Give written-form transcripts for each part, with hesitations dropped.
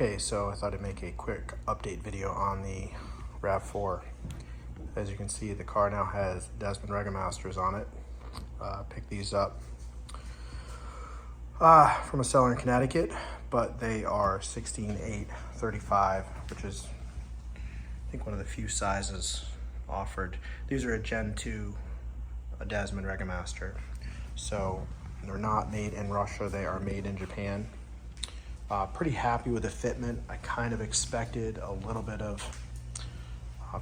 Okay, so I thought I'd make a quick update video on the RAV4. As you can see, the car now has Desmond regamasters on it. Picked these up from a seller in Connecticut, but they are 16/8/35, which is, I think, one of the few sizes offered. These are a Gen 2 Desmond regamaster. So they're not made in Russia, they are made in Japan. Pretty happy with the fitment. I kind of expected a little bit of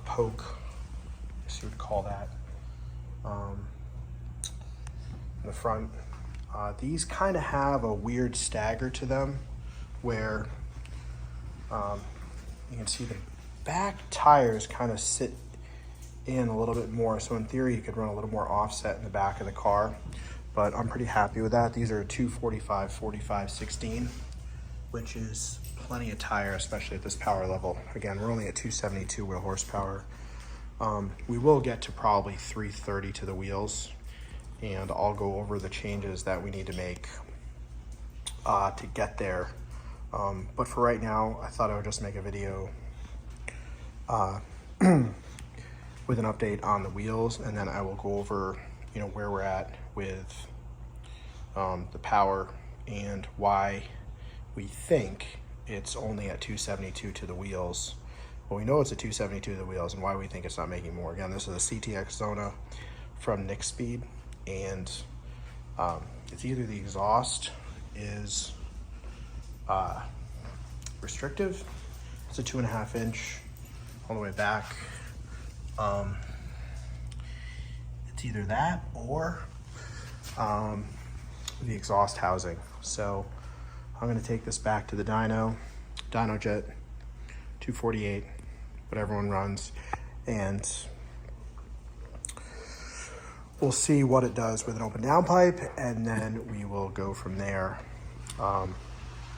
poke, I guess you would call that, in the front. These kind of have a weird stagger to them where you can see the back tires kind of sit in a little bit more. So in theory, you could run a little more offset in the back of the car, but I'm pretty happy with that. These are a 245/45/16, which is plenty of tire, especially at this power level. Again, we're only at 272 wheel horsepower. We will get to probably 330 to the wheels, and I'll go over the changes that we need to make to get there. But for right now, I thought I would just make a video with an update on the wheels, and then I will go over, where we're at with the power and why we think it's only at 272 to the wheels. Well, we know it's at 272 to the wheels, and why we think it's not making more. Again, this is a CTX Zona from Nick Speed, and it's either the exhaust is restrictive. It's a 2.5 inch all the way back. It's either that or the exhaust housing. So I'm going to take this back to the dyno jet 248, what everyone runs, and we'll see what it does with an open downpipe, and then we will go from there.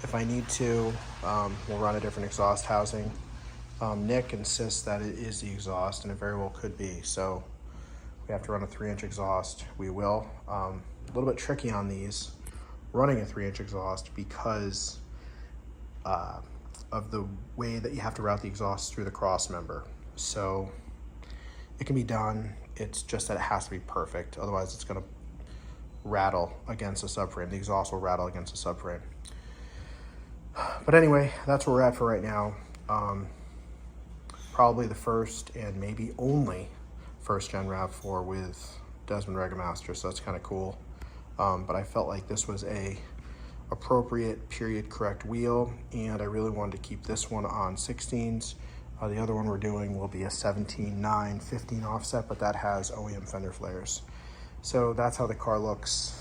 If I need to, we'll run a different exhaust housing. Nick insists that it is the exhaust, and it very well could be. So we have to run a 3-inch exhaust. We will. A little bit tricky on these, running a 3-inch exhaust, because of the way that you have to route the exhaust through the cross member. So it can be done. It's just that it has to be perfect. Otherwise, it's going to rattle against the subframe. The exhaust will rattle against the subframe. But anyway, that's where we're at for right now. Probably the first and maybe only first gen RAV4 with Desmond regamaster, so that's kind of cool. But I felt like this was a appropriate period correct wheel, and I really wanted to keep this one on 16s. The other one we're doing will be a 17/9/15 offset, but that has OEM fender flares. So that's how the car looks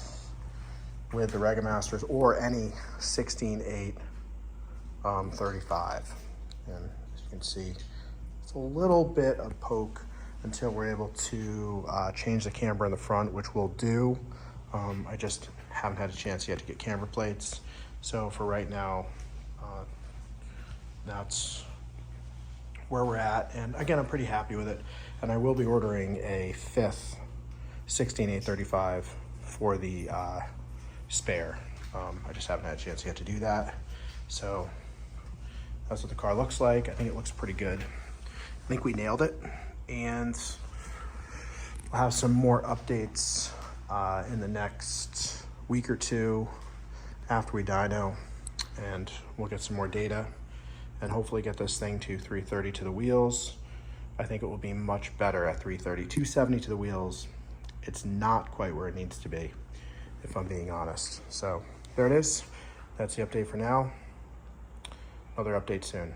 with the regamasters or any 16/8/35. And as you can see, it's a little bit of poke until we're able to change the camber in the front, which we'll do. I just haven't had a chance yet to get camber plates. So for right now, that's where we're at. And again, I'm pretty happy with it. And I will be ordering a 5th 16/8/35 for the spare. I just haven't had a chance yet to do that. So that's what the car looks like. I think it looks pretty good. I think we nailed it. And we'll have some more updates in the next week or two after we dyno, and we'll get some more data and hopefully get this thing to 330 to the wheels. I think it will be much better at 330. 270 to the wheels, it's not quite where it needs to be, if I'm being honest. So there it is. That's the update for now. Another update soon.